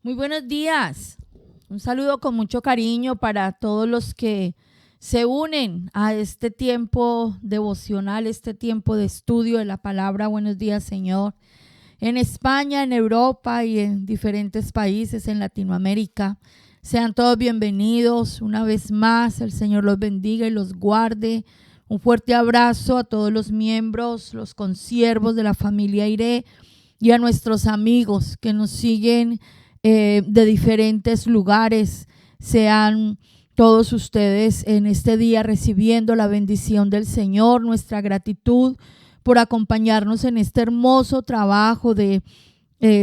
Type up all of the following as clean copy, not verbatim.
Muy buenos días. Un saludo con mucho cariño para todos los que se unen a este tiempo devocional, este tiempo de estudio de la palabra. Buenos días, Señor. En España, en Europa y en diferentes países en Latinoamérica. Sean todos bienvenidos. Una vez más, el Señor los bendiga y los guarde. Un fuerte abrazo a todos los miembros, los consiervos de la familia Aire y a nuestros amigos que nos siguen de diferentes lugares. Sean todos ustedes en este día recibiendo la bendición del Señor, nuestra gratitud por acompañarnos en este hermoso trabajo de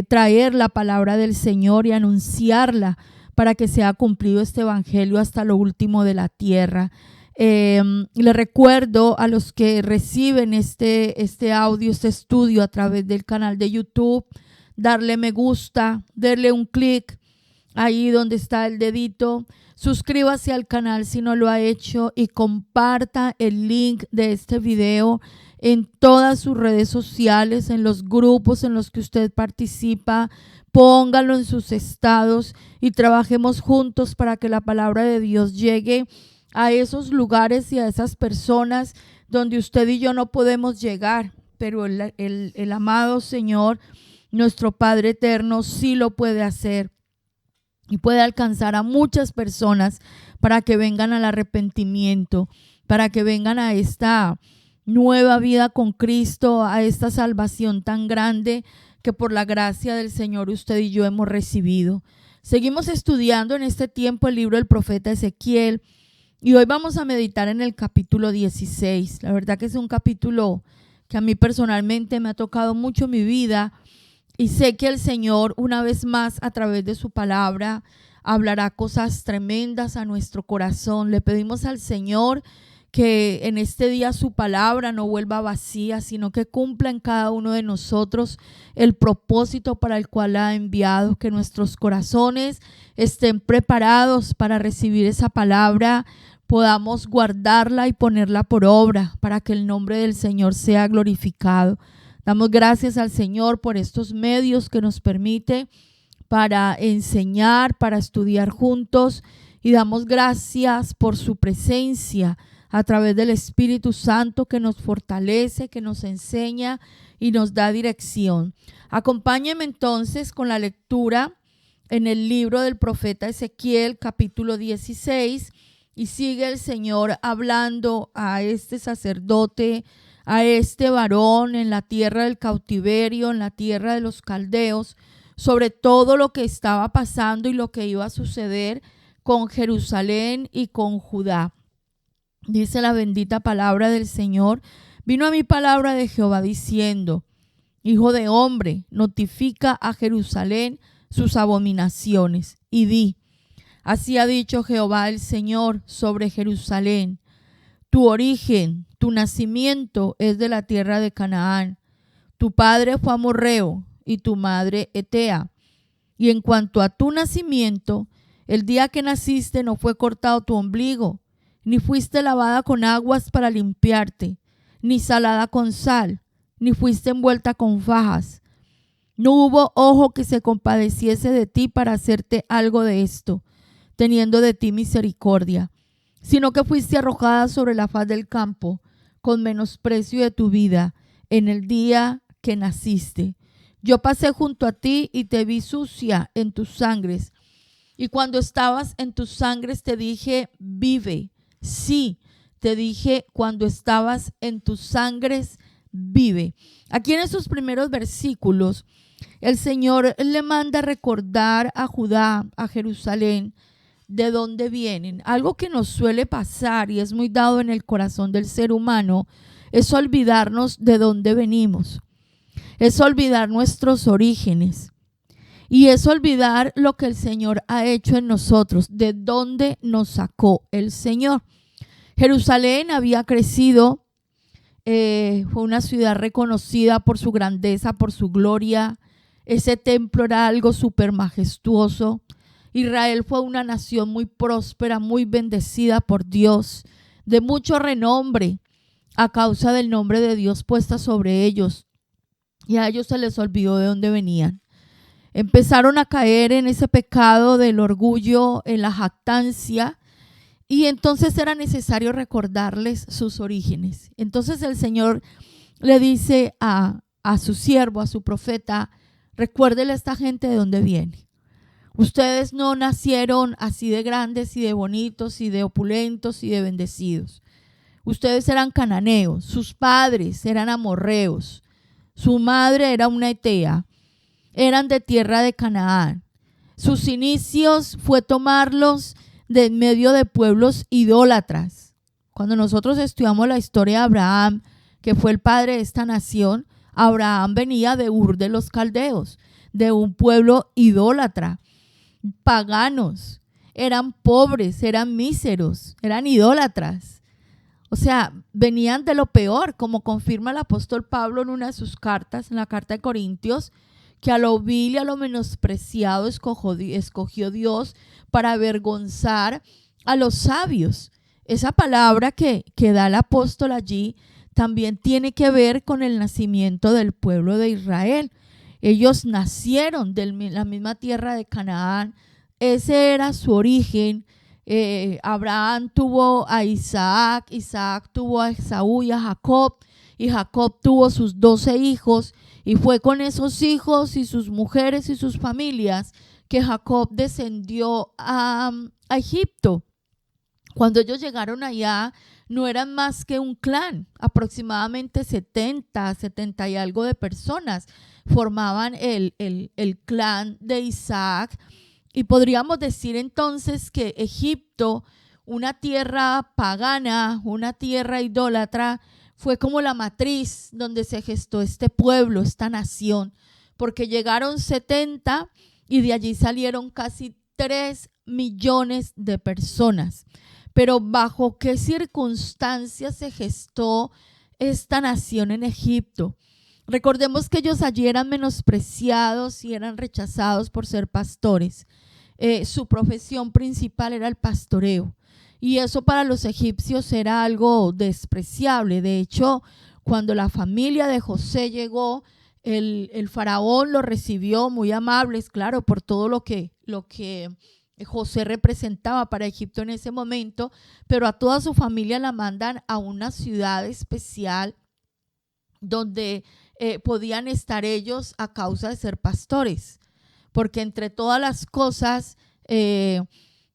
traer la palabra del Señor y anunciarla para que sea cumplido este evangelio hasta lo último de la tierra. Le recuerdo a los que reciben este audio, este estudio a través del canal de YouTube, darle me gusta, darle un clic ahí donde está el dedito, suscríbase al canal si no lo ha hecho y comparta el link de este video en todas sus redes sociales, en los grupos en los que usted participa. Póngalo en sus estados y trabajemos juntos para que la palabra de Dios llegue a esos lugares y a esas personas donde usted y yo no podemos llegar, pero el amado Señor, nuestro Padre eterno, sí lo puede hacer y puede alcanzar a muchas personas para que vengan al arrepentimiento, para que vengan a esta nueva vida con Cristo, a esta salvación tan grande que por la gracia del Señor usted y yo hemos recibido. Seguimos estudiando en este tiempo el libro del profeta Ezequiel y hoy vamos a meditar en el capítulo 16. La verdad que es un capítulo que a mí personalmente me ha tocado mucho mi vida y sé que el Señor una vez más a través de su palabra hablará cosas tremendas a nuestro corazón. Le pedimos al Señor que en este día su palabra no vuelva vacía, sino que cumpla en cada uno de nosotros el propósito para el cual la ha enviado, que nuestros corazones estén preparados para recibir esa palabra, podamos guardarla y ponerla por obra para que el nombre del Señor sea glorificado. Damos gracias al Señor por estos medios que nos permite para enseñar, para estudiar juntos, y damos gracias por su presencia a través del Espíritu Santo que nos fortalece, que nos enseña y nos da dirección. Acompáñenme entonces con la lectura en el libro del profeta Ezequiel, capítulo 16, y sigue el Señor hablando a este sacerdote, a este varón en la tierra del cautiverio, en la tierra de los caldeos, sobre todo lo que estaba pasando y lo que iba a suceder con Jerusalén y con Judá. Dice la bendita palabra del Señor: vino a mí palabra de Jehová diciendo: Hijo de hombre, notifica a Jerusalén sus abominaciones y di: así ha dicho Jehová el Señor sobre Jerusalén, tu origen, tu nacimiento es de la tierra de Canaán. Tu padre fue amorreo y tu madre hetea. Y en cuanto a tu nacimiento, el día que naciste no fue cortado tu ombligo, ni fuiste lavada con aguas para limpiarte, ni salada con sal, ni fuiste envuelta con fajas. No hubo ojo que se compadeciese de ti para hacerte algo de esto, teniendo de ti misericordia, sino que fuiste arrojada sobre la faz del campo, con menosprecio de tu vida, en el día que naciste. Yo pasé junto a ti y te vi sucia en tus sangres, y cuando estabas en tus sangres te dije: vive. Sí, te dije cuando estabas en tus sangres: vive. Aquí en esos primeros versículos, el Señor le manda recordar a Judá, a Jerusalén, de dónde vienen. Algo que nos suele pasar y es muy dado en el corazón del ser humano es olvidarnos de dónde venimos, es olvidar nuestros orígenes y es olvidar lo que el Señor ha hecho en nosotros, de dónde nos sacó el Señor. Jerusalén había crecido, fue una ciudad reconocida por su grandeza, por su gloria. Ese templo era algo súper majestuoso. Israel fue una nación muy próspera, muy bendecida por Dios, de mucho renombre a causa del nombre de Dios puesta sobre ellos. Y a ellos se les olvidó de dónde venían. Empezaron a caer en ese pecado del orgullo, en la jactancia, y entonces era necesario recordarles sus orígenes. Entonces el Señor le dice a su siervo, a su profeta: recuérdele a esta gente de dónde viene. Ustedes no nacieron así de grandes y de bonitos y de opulentos y de bendecidos. Ustedes eran cananeos, sus padres eran amorreos, su madre era una etea, eran de tierra de Canaán. Sus inicios fue tomarlos de en medio de pueblos idólatras. Cuando nosotros estudiamos la historia de Abraham, que fue el padre de esta nación, Abraham venía de Ur de los Caldeos, de un pueblo idólatra, paganos, eran pobres, eran míseros, eran idólatras. O sea, venían de lo peor, como confirma el apóstol Pablo en una de sus cartas, en la carta de Corintios, que a lo vil y a lo menospreciado escogió Dios para avergonzar a los sabios. Esa palabra que da el apóstol allí también tiene que ver con el nacimiento del pueblo de Israel. Ellos nacieron de la misma tierra de Canaán. Ese era su origen. Abraham tuvo a Isaac, Isaac tuvo a Esaú y a Jacob, y Jacob tuvo sus 12 hijos, y fue con esos hijos y sus mujeres y sus familias que Jacob descendió a Egipto. Cuando ellos llegaron allá, no eran más que un clan, aproximadamente 70 y algo de personas formaban el clan de Isaac. Y podríamos decir entonces que Egipto, una tierra pagana, una tierra idólatra, fue como la matriz donde se gestó este pueblo, esta nación, porque llegaron 70 y de allí salieron casi 3 millones de personas. Pero ¿bajo qué circunstancias se gestó esta nación en Egipto? Recordemos que ellos allí eran menospreciados y eran rechazados por ser pastores. Su profesión principal era el pastoreo, y eso para los egipcios era algo despreciable. De hecho, cuando la familia de José llegó, el faraón lo recibió muy amables, claro, por todo lo que José representaba para Egipto en ese momento, pero a toda su familia la mandan a una ciudad especial donde podían estar ellos a causa de ser pastores, porque entre todas las cosas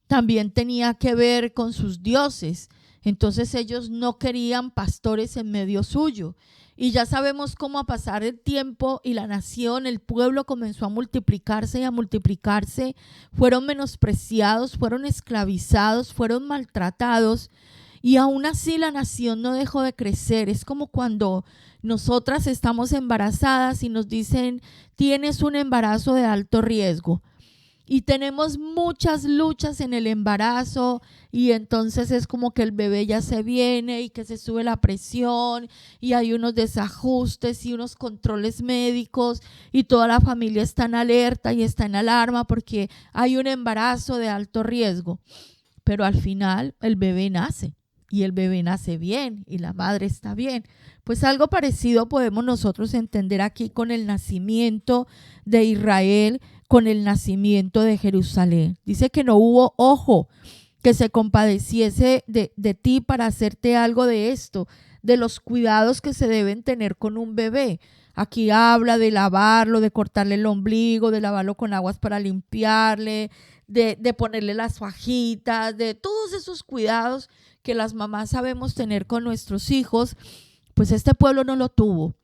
también tenía que ver con sus dioses. Entonces ellos no querían pastores en medio suyo. Y ya sabemos cómo a pasar el tiempo y la nación, el pueblo comenzó a multiplicarse y a multiplicarse. Fueron menospreciados, fueron esclavizados, fueron maltratados. Y aún así la nación no dejó de crecer. Es como cuando nosotras estamos embarazadas y nos dicen: tienes un embarazo de alto riesgo. Y tenemos muchas luchas en el embarazo, y entonces es como que el bebé ya se viene y que se sube la presión y hay unos desajustes y unos controles médicos, y toda la familia está en alerta y está en alarma porque hay un embarazo de alto riesgo. Pero al final el bebé nace, y el bebé nace bien y la madre está bien. Pues algo parecido podemos nosotros entender aquí con el nacimiento de Israel, con el nacimiento de Jerusalén. Dice que no hubo ojo que se compadeciese de ti para hacerte algo de esto, de los cuidados que se deben tener con un bebé. Aquí habla de lavarlo, de cortarle el ombligo, de lavarlo con aguas para limpiarle, de ponerle las fajitas, de todos esos cuidados que las mamás sabemos tener con nuestros hijos. Pues este pueblo no lo tuvo.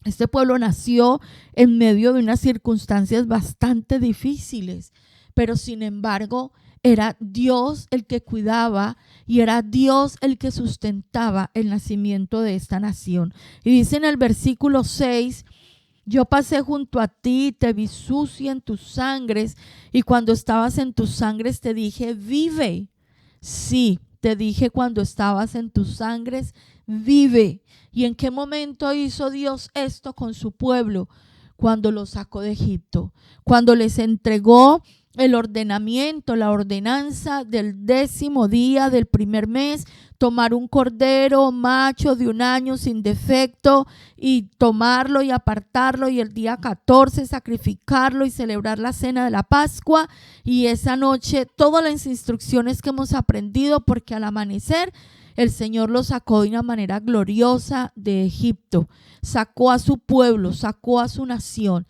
Este pueblo nació en medio de unas circunstancias bastante difíciles, pero sin embargo era Dios el que cuidaba y era Dios el que sustentaba el nacimiento de esta nación. Y dice en el versículo 6: yo pasé junto a ti, te vi sucia en tus sangres, y cuando estabas en tus sangres te dije: vive. Sí, te dije cuando estabas en tus sangres: vive. ¿Y en qué momento hizo Dios esto con su pueblo? Cuando los sacó de Egipto, cuando les entregó el ordenamiento, la ordenanza del 10º día del primer mes, tomar un cordero macho de 1 año sin defecto y tomarlo y apartarlo, y el día 14 sacrificarlo y celebrar la cena de la Pascua. Y esa noche todas las instrucciones que hemos aprendido, porque al amanecer el Señor los sacó de una manera gloriosa de Egipto, sacó a su pueblo, sacó a su nación.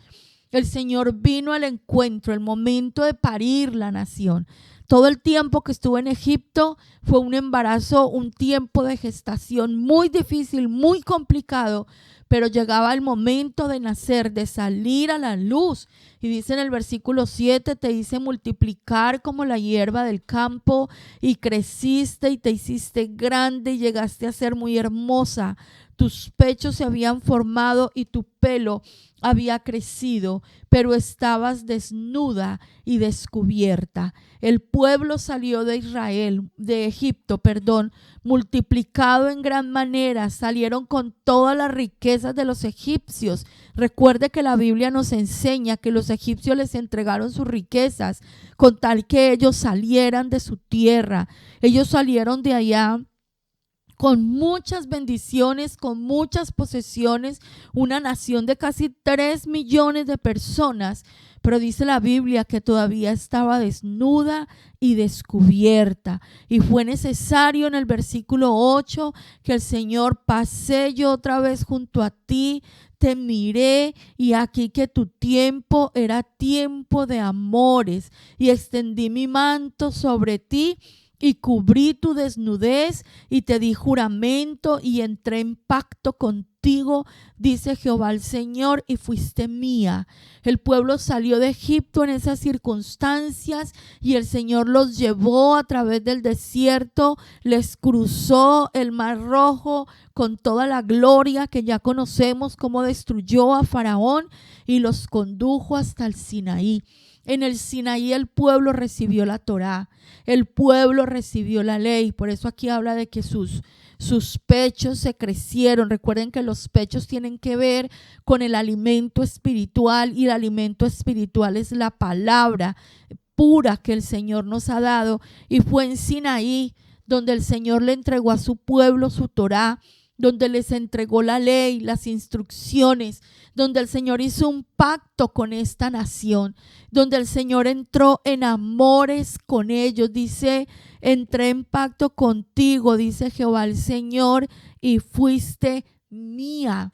El Señor vino al encuentro, el momento de parir la nación. Todo el tiempo que estuve en Egipto fue un embarazo, un tiempo de gestación muy difícil, muy complicado, pero llegaba el momento de nacer, de salir a la luz. Y dice en el versículo 7, te hice multiplicar como la hierba del campo, y creciste y te hiciste grande y llegaste a ser muy hermosa. Tus pechos se habían formado y tu pelo había crecido, pero estabas desnuda y descubierta. El pueblo salió de Egipto, multiplicado en gran manera. Salieron con todas las riquezas de los egipcios. Recuerde que la Biblia nos enseña que los egipcios les entregaron sus riquezas con tal que ellos salieran de su tierra. Ellos salieron de allá con muchas bendiciones, con muchas posesiones, una nación de casi 3 millones de personas, pero dice la Biblia que todavía estaba desnuda y descubierta. Y fue necesario en el versículo 8 que el Señor: pasé yo otra vez junto a ti, te miré, y aquí que tu tiempo era tiempo de amores, y extendí mi manto sobre ti y cubrí tu desnudez, y te di juramento y entré en pacto contigo, dice Jehová el Señor, y fuiste mía. El pueblo salió de Egipto en esas circunstancias, y el Señor los llevó a través del desierto, les cruzó el Mar Rojo con toda la gloria que ya conocemos, cómo destruyó a Faraón y los condujo hasta el Sinaí. En el Sinaí el pueblo recibió la Torá, el pueblo recibió la ley. Por eso aquí habla de que sus pechos se crecieron. Recuerden que los pechos tienen que ver con el alimento espiritual, y el alimento espiritual es la palabra pura que el Señor nos ha dado. Y fue en Sinaí donde el Señor le entregó a su pueblo su Torá, donde les entregó la ley, las instrucciones, donde el Señor hizo un pacto con esta nación, donde el Señor entró en amores con ellos. Dice: entré en pacto contigo, dice Jehová el Señor, y fuiste mía.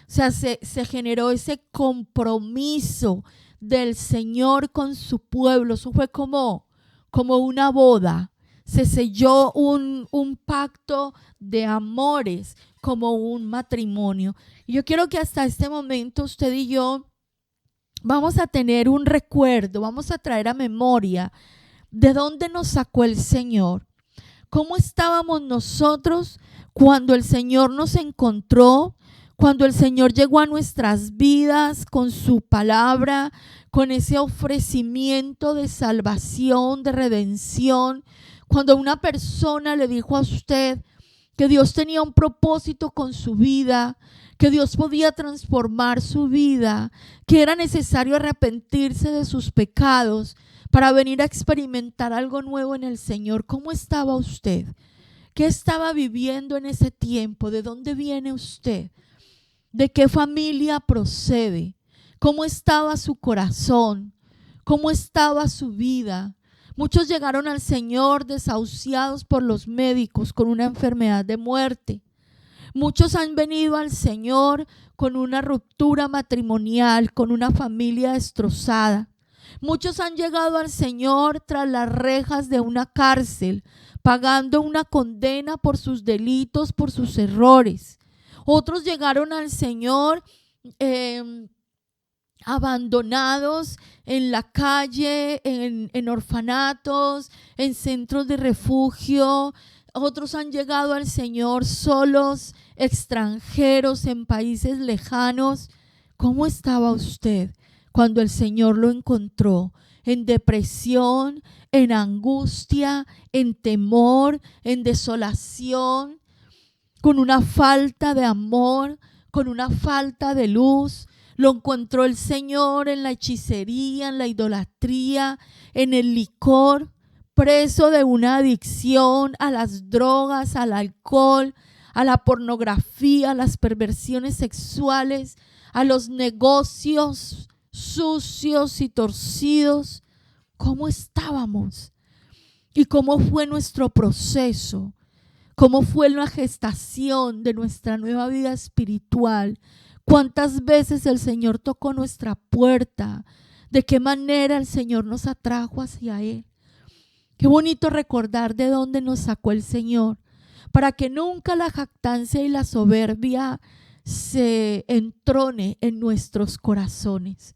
O sea, se generó ese compromiso del Señor con su pueblo. Eso fue como una boda. Se selló un pacto de amores, como un matrimonio. Y yo quiero que hasta este momento usted y yo vamos a tener un recuerdo, vamos a traer a memoria de dónde nos sacó el Señor. ¿Cómo estábamos nosotros cuando el Señor nos encontró? Cuando el Señor llegó a nuestras vidas con su palabra, con ese ofrecimiento de salvación, de redención. Cuando una persona le dijo a usted que Dios tenía un propósito con su vida, que Dios podía transformar su vida, que era necesario arrepentirse de sus pecados para venir a experimentar algo nuevo en el Señor. ¿Cómo estaba usted? ¿Qué estaba viviendo en ese tiempo? ¿De dónde viene usted? ¿De qué familia procede? ¿Cómo estaba su corazón? ¿Cómo estaba su vida? Muchos llegaron al Señor desahuciados por los médicos con una enfermedad de muerte. Muchos han venido al Señor con una ruptura matrimonial, con una familia destrozada. Muchos han llegado al Señor tras las rejas de una cárcel, pagando una condena por sus delitos, por sus errores. Otros llegaron al Señor abandonados en la calle, en orfanatos, en centros de refugio. Otros han llegado al Señor solos, extranjeros, en países lejanos. ¿Cómo estaba usted cuando el Señor lo encontró? En depresión, en angustia, en temor, en desolación, con una falta de amor, con una falta de luz. Lo encontró el Señor en la hechicería, en la idolatría, en el licor, preso de una adicción a las drogas, al alcohol, a la pornografía, a las perversiones sexuales, a los negocios sucios y torcidos. ¿Cómo estábamos? ¿Y cómo fue nuestro proceso? ¿Cómo fue la gestación de nuestra nueva vida espiritual? ¿Cuántas veces el Señor tocó nuestra puerta? ¿De qué manera el Señor nos atrajo hacia Él? Qué bonito recordar de dónde nos sacó el Señor, para que nunca la jactancia y la soberbia se entrone en nuestros corazones,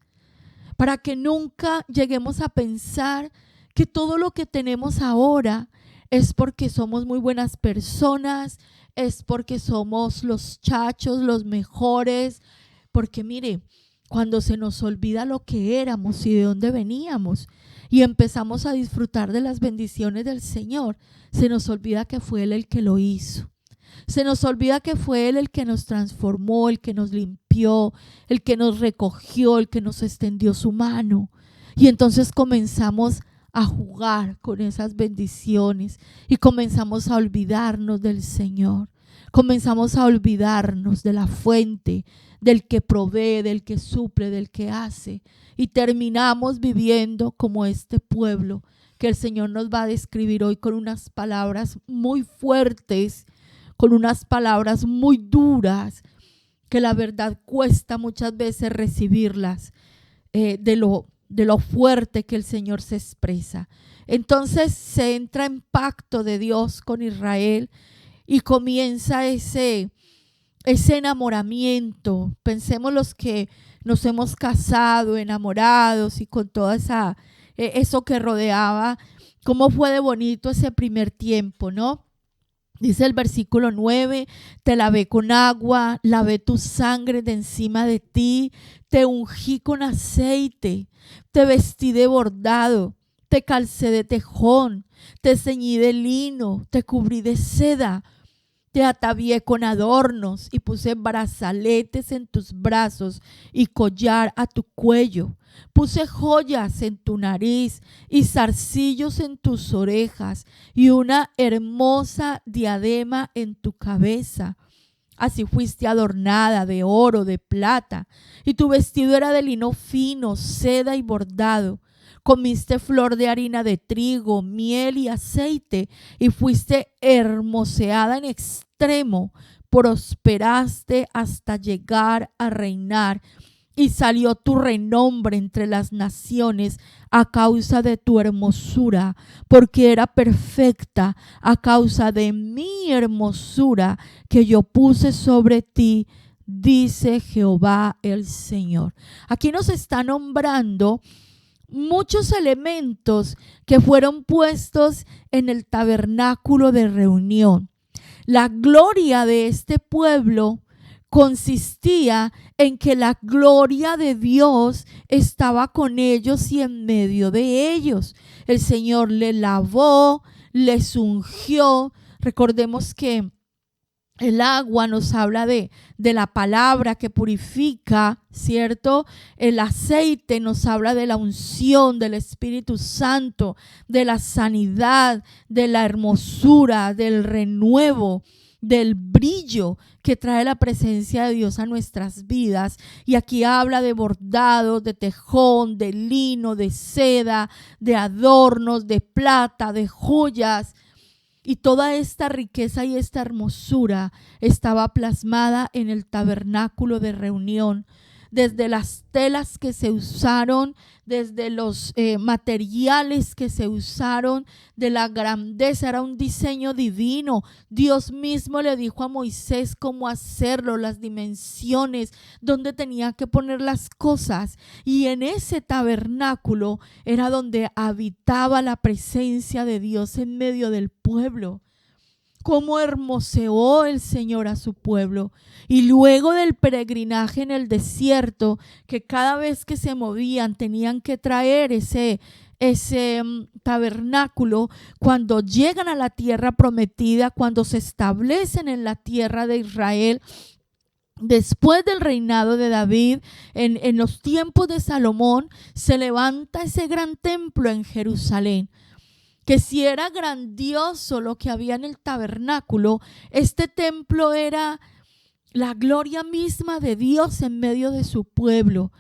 para que nunca lleguemos a pensar que todo lo que tenemos ahora es porque somos muy buenas personas, es porque somos los chachos, los mejores, porque mire, cuando se nos olvida lo que éramos y de dónde veníamos y empezamos a disfrutar de las bendiciones del Señor, se nos olvida que fue Él el que lo hizo. Se nos olvida que fue Él el que nos transformó, el que nos limpió, el que nos recogió, el que nos extendió su mano. Y entonces comenzamos a jugar con esas bendiciones y comenzamos a olvidarnos del Señor. Comenzamos a olvidarnos de la fuente, del que provee, del que suple, del que hace. Y terminamos viviendo como este pueblo que el Señor nos va a describir hoy con unas palabras muy fuertes, con unas palabras muy duras, que la verdad cuesta muchas veces recibirlas, de lo fuerte que el Señor se expresa. Entonces se entra en pacto de Dios con Israel y comienza ese enamoramiento. Pensemos los que nos hemos casado, enamorados y con toda eso que rodeaba, cómo fue de bonito ese primer tiempo, ¿no? Dice el versículo 9, te lavé con agua, lavé tu sangre de encima de ti, te ungí con aceite, te vestí de bordado, te calcé de tejón, te ceñí de lino, te cubrí de seda, te atavié con adornos y puse brazaletes en tus brazos y collar a tu cuello. Puse joyas en tu nariz y zarcillos en tus orejas y una hermosa diadema en tu cabeza. Así fuiste adornada de oro, de plata, y tu vestido era de lino fino, seda y bordado. Comiste flor de harina de trigo, miel y aceite, y fuiste hermoseada en extremo. Prosperaste hasta llegar a reinar, y salió tu renombre entre las naciones a causa de tu hermosura, porque era perfecta a causa de mi hermosura que yo puse sobre ti, dice Jehová el Señor. Aquí nos está nombrando muchos elementos que fueron puestos en el tabernáculo de reunión. La gloria de este pueblo consistía en que la gloria de Dios estaba con ellos y en medio de ellos. El Señor les lavó, les ungió. Recordemos que el agua nos habla de la palabra que purifica, ¿cierto? El aceite nos habla de la unción del Espíritu Santo, de la sanidad, de la hermosura, del renuevo, del brillo que trae la presencia de Dios a nuestras vidas. Y aquí habla de bordados, de tejón, de lino, de seda, de adornos, de plata, de joyas. Y toda esta riqueza y esta hermosura estaba plasmada en el tabernáculo de reunión. Desde las telas que se usaron, desde los materiales que se usaron, de la grandeza, era un diseño divino. Dios mismo le dijo a Moisés cómo hacerlo, las dimensiones, dónde tenía que poner las cosas. Y en ese tabernáculo era donde habitaba la presencia de Dios en medio del pueblo. Cómo hermoseó el Señor a su pueblo. Y luego del peregrinaje en el desierto, que cada vez que se movían tenían que traer ese tabernáculo, cuando llegan a la tierra prometida, cuando se establecen en la tierra de Israel, Después del reinado de David, en los tiempos de Salomón, se levanta ese gran templo en Jerusalén, que si era grandioso lo que había en el tabernáculo, este templo era la gloria misma de Dios en medio de su pueblo.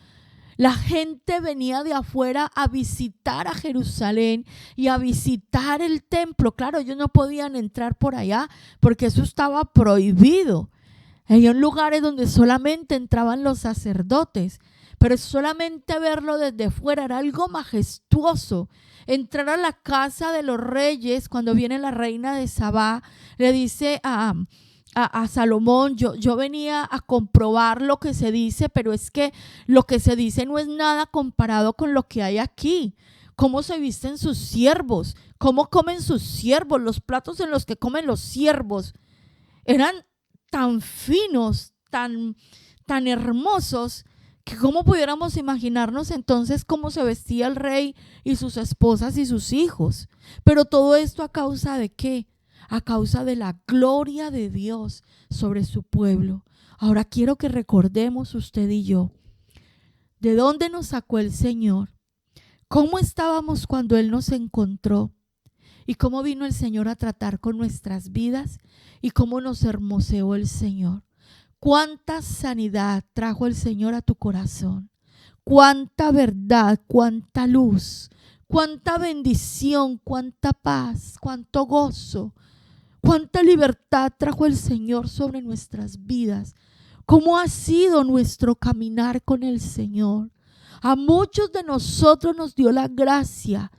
La gente venía de afuera a visitar a Jerusalén y a visitar el templo. Claro, ellos no podían entrar por allá porque eso estaba prohibido. Había lugares donde solamente entraban los sacerdotes, pero solamente verlo desde fuera era algo majestuoso. Entrar a la casa de los reyes, cuando viene la reina de Sabá, le dice a Salomón, yo venía a comprobar lo que se dice, pero es que lo que se dice no es nada comparado con lo que hay aquí. Cómo se visten sus siervos, cómo comen sus siervos, los platos en los que comen los siervos eran tan finos, tan hermosos, que cómo pudiéramos imaginarnos entonces cómo se vestía el rey y sus esposas y sus hijos. Pero todo esto ¿a causa de qué? A causa de la gloria de Dios sobre su pueblo. Ahora quiero que recordemos usted y yo, ¿de dónde nos sacó el Señor? ¿Cómo estábamos cuando Él nos encontró? ¿Y cómo vino el Señor a tratar con nuestras vidas? ¿Y cómo nos hermoseó el Señor? ¿Cuánta sanidad trajo el Señor a tu corazón? ¿Cuánta verdad, cuánta luz, cuánta bendición, cuánta paz, cuánto gozo, cuánta libertad trajo el Señor sobre nuestras vidas? ¿Cómo ha sido nuestro caminar con el Señor? A muchos de nosotros nos dio la gracia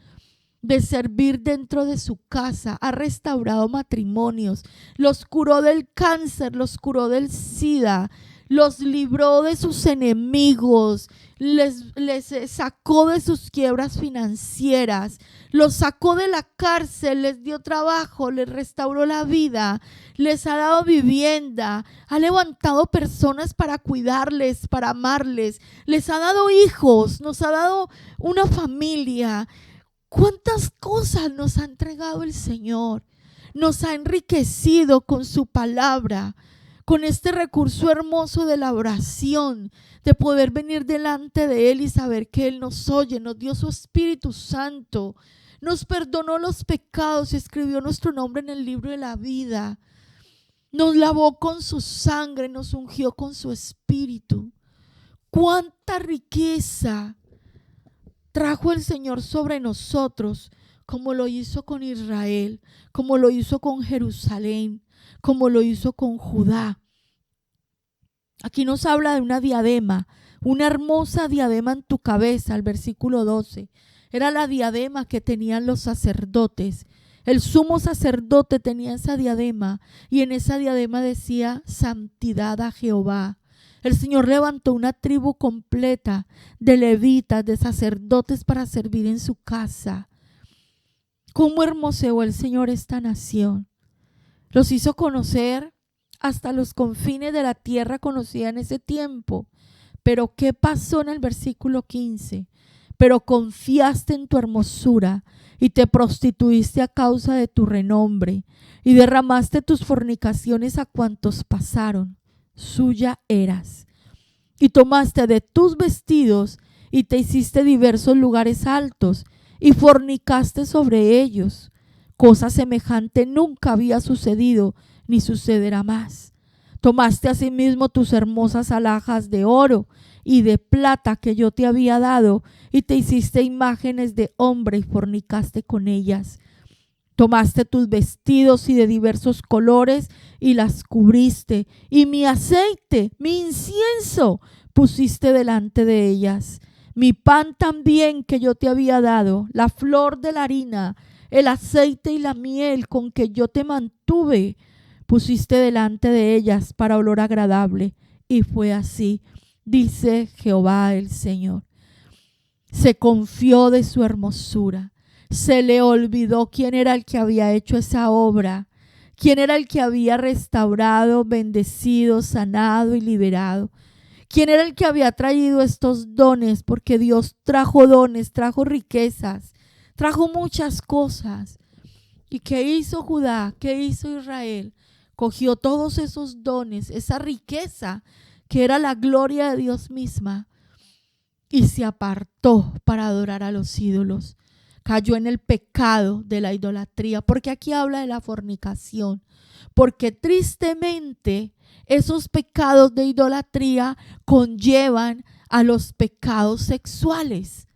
de servir dentro de su casa. Ha restaurado matrimonios, los curó del cáncer, los curó del SIDA, los libró de sus enemigos, les sacó de sus quiebras financieras, los sacó de la cárcel, les dio trabajo, les restauró la vida, les ha dado vivienda, ha levantado personas para cuidarles, para amarles, les ha dado hijos, nos ha dado una familia. ¿Cuántas cosas nos ha entregado el Señor? Nos ha enriquecido con su palabra, con este recurso hermoso de la oración, de poder venir delante de Él y saber que Él nos oye. Nos dio su Espíritu Santo, nos perdonó los pecados y escribió nuestro nombre en el libro de la vida. Nos lavó con su sangre, nos ungió con su Espíritu. ¡Cuánta riqueza trajo el Señor sobre nosotros, como lo hizo con Israel, como lo hizo con Jerusalén, como lo hizo con Judá? Aquí nos habla de una diadema, una hermosa diadema en tu cabeza. El versículo 12 era la diadema que tenían los sacerdotes. El sumo sacerdote tenía esa diadema y en esa diadema decía santidad a Jehová. El Señor levantó una tribu completa de levitas, de sacerdotes para servir en su casa. ¿Cómo hermoseó el Señor esta nación? Los hizo conocer hasta los confines de la tierra, conocida en ese tiempo. Pero ¿qué pasó en el versículo 15? Pero confiaste en tu hermosura y te prostituiste a causa de tu renombre y derramaste tus fornicaciones a cuantos pasaron. Suya eras, y tomaste de tus vestidos y te hiciste diversos lugares altos y fornicaste sobre ellos. Cosa semejante nunca había sucedido ni sucederá más. Tomaste asimismo tus hermosas alhajas de oro y de plata que yo te había dado y te hiciste imágenes de hombre y fornicaste con ellas. Tomaste tus vestidos y de diversos colores y las cubriste, y mi aceite, mi incienso, pusiste delante de ellas. Mi pan también que yo te había dado, la flor de la harina, el aceite y la miel con que yo te mantuve, pusiste delante de ellas para olor agradable. Y fue así, dice Jehová el Señor. Se confió de su hermosura. Se le olvidó quién era el que había hecho esa obra, quién era el que había restaurado, bendecido, sanado y liberado, quién era el que había traído estos dones, porque Dios trajo dones, trajo riquezas, trajo muchas cosas. ¿Y qué hizo Judá? ¿Qué hizo Israel? Cogió todos esos dones, esa riqueza que era la gloria de Dios misma, y se apartó para adorar a los ídolos. Cayó en el pecado de la idolatría, porque aquí habla de la fornicación, porque tristemente esos pecados de idolatría conllevan a los pecados sexuales.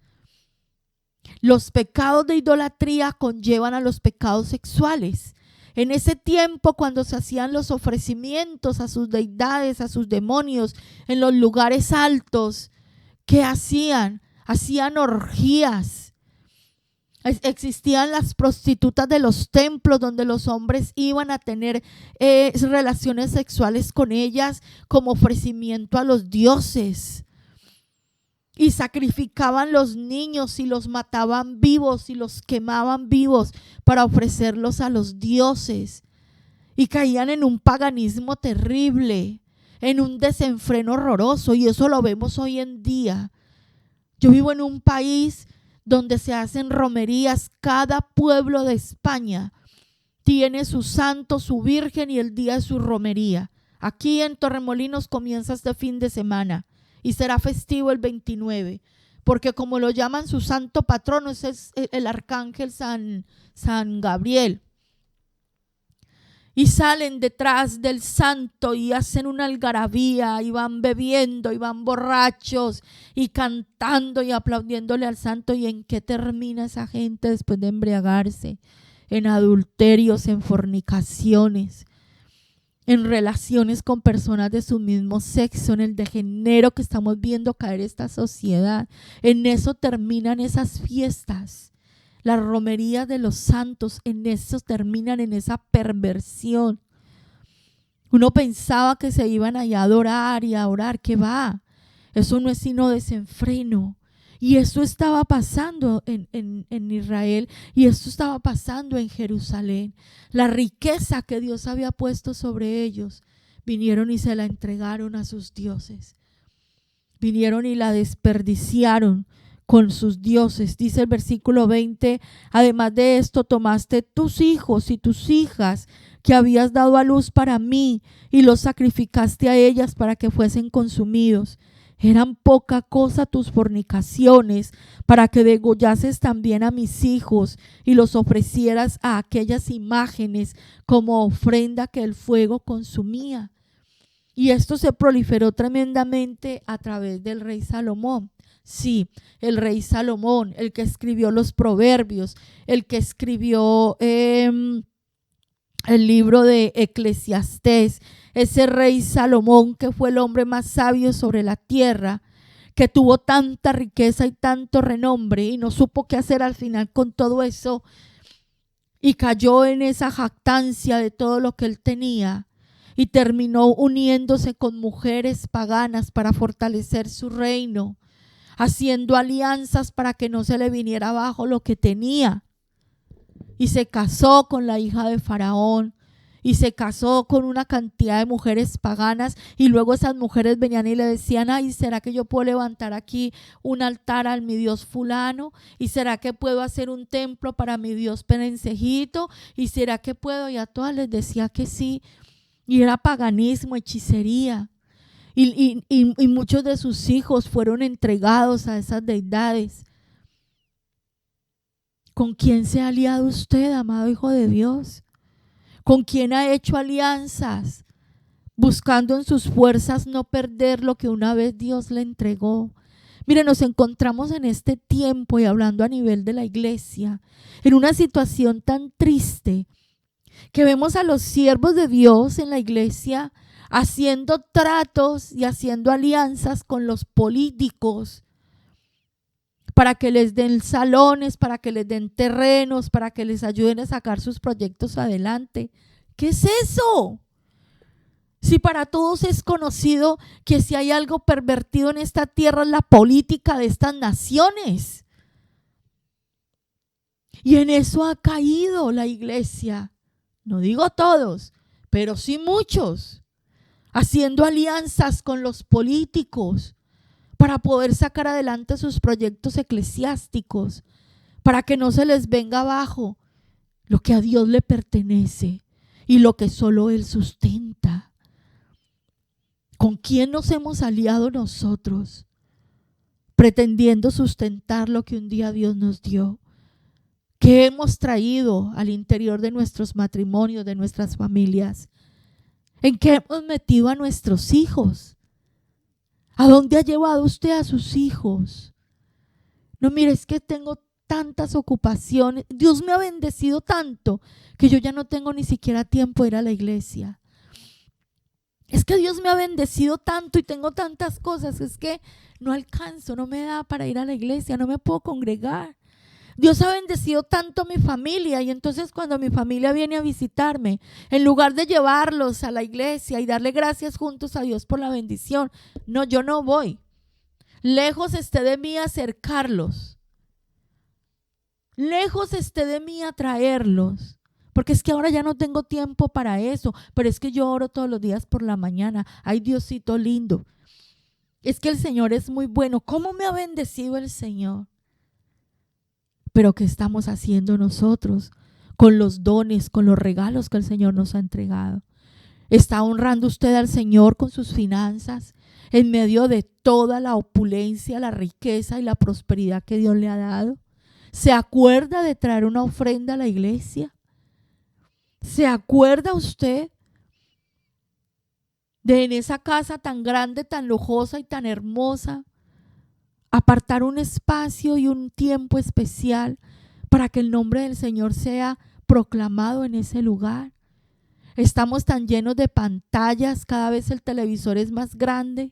Los pecados de idolatría conllevan a los pecados sexuales. En ese tiempo, cuando se hacían los ofrecimientos a sus deidades, a sus demonios, en los lugares altos, ¿qué hacían? Hacían orgías. Existían las prostitutas de los templos, donde los hombres iban a tener relaciones sexuales con ellas como ofrecimiento a los dioses. Y sacrificaban los niños y los mataban vivos y los quemaban vivos para ofrecerlos a los dioses. Y caían en un paganismo terrible, en un desenfreno horroroso, y eso lo vemos hoy en día. Yo vivo en un país donde se hacen romerías. Cada pueblo de España tiene su santo, su virgen y el día de su romería. Aquí en Torremolinos comienza este fin de semana y será festivo el 29, porque como lo llaman su santo patrono, ese es el arcángel San Gabriel. Y salen detrás del santo y hacen una algarabía y van bebiendo y van borrachos y cantando y aplaudiéndole al santo. ¿Y en qué termina esa gente después de embriagarse? En adulterios, en fornicaciones, en relaciones con personas de su mismo sexo, en el degenero que estamos viendo caer esta sociedad. En eso terminan esas fiestas. Las romerías de los santos, en eso terminan, en esa perversión. Uno pensaba que se iban allá a adorar y a orar. ¿Qué va? Eso no es sino desenfreno. Y eso estaba pasando en Israel, y eso estaba pasando en Jerusalén. La riqueza que Dios había puesto sobre ellos, vinieron y se la entregaron a sus dioses. Vinieron y la desperdiciaron con sus dioses. Dice el versículo 20, además de esto tomaste tus hijos y tus hijas que habías dado a luz para mí y los sacrificaste a ellas para que fuesen consumidos. Eran poca cosa tus fornicaciones para que degollases también a mis hijos y los ofrecieras a aquellas imágenes como ofrenda que el fuego consumía. Y esto se proliferó tremendamente a través del rey Salomón. Sí, el rey Salomón, el que escribió los proverbios, el que escribió el libro de Eclesiastés, ese rey Salomón que fue el hombre más sabio sobre la tierra, que tuvo tanta riqueza y tanto renombre y no supo qué hacer al final con todo eso y cayó en esa jactancia de todo lo que él tenía y terminó uniéndose con mujeres paganas para fortalecer su reino, haciendo alianzas para que no se le viniera abajo lo que tenía. Y se casó con la hija de Faraón y se casó con una cantidad de mujeres paganas, y luego esas mujeres venían y le decían: ay, ¿será que yo puedo levantar aquí un altar a mi Dios fulano? ¿Y será que puedo hacer un templo para mi Dios Perencejito? ¿Y será que puedo? Y a todas les decía que sí, y era paganismo, hechicería. Y muchos de sus hijos fueron entregados a esas deidades. ¿Con quién se ha aliado usted, amado hijo de Dios? ¿Con quién ha hecho alianzas? Buscando en sus fuerzas no perder lo que una vez Dios le entregó. Mire, nos encontramos en este tiempo, y hablando a nivel de la iglesia, en una situación tan triste, que vemos a los siervos de Dios en la iglesia haciendo tratos y haciendo alianzas con los políticos para que les den salones, para que les den terrenos, para que les ayuden a sacar sus proyectos adelante. ¿Qué es eso? Si para todos es conocido que si hay algo pervertido en esta tierra es la política de estas naciones. Y en eso ha caído la iglesia. No digo todos, pero sí muchos, haciendo alianzas con los políticos para poder sacar adelante sus proyectos eclesiásticos, para que no se les venga abajo lo que a Dios le pertenece y lo que solo Él sustenta. ¿Con quién nos hemos aliado nosotros, pretendiendo sustentar lo que un día Dios nos dio? ¿Qué hemos traído al interior de nuestros matrimonios, de nuestras familias? ¿En qué hemos metido a nuestros hijos? ¿A dónde ha llevado usted a sus hijos? No, mire, es que tengo tantas ocupaciones. Dios me ha bendecido tanto que yo ya no tengo ni siquiera tiempo de ir a la iglesia. Es que Dios me ha bendecido tanto y tengo tantas cosas, es que no alcanzo, no me da para ir a la iglesia, no me puedo congregar. Dios ha bendecido tanto a mi familia y entonces cuando mi familia viene a visitarme, en lugar de llevarlos a la iglesia y darle gracias juntos a Dios por la bendición, no, yo no voy. Lejos esté de mí acercarlos. Lejos esté de mí atraerlos. Porque es que ahora ya no tengo tiempo para eso, pero es que yo oro todos los días por la mañana. Ay, Diosito lindo. Es que el Señor es muy bueno. ¿Cómo me ha bendecido el Señor? Pero ¿qué estamos haciendo nosotros con los dones, con los regalos que el Señor nos ha entregado? ¿Está honrando usted al Señor con sus finanzas en medio de toda la opulencia, la riqueza y la prosperidad que Dios le ha dado? ¿Se acuerda de traer una ofrenda a la iglesia? ¿Se acuerda usted de en esa casa tan grande, tan lujosa y tan hermosa, apartar un espacio y un tiempo especial para que el nombre del Señor sea proclamado en ese lugar? Estamos tan llenos de pantallas, cada vez el televisor es más grande,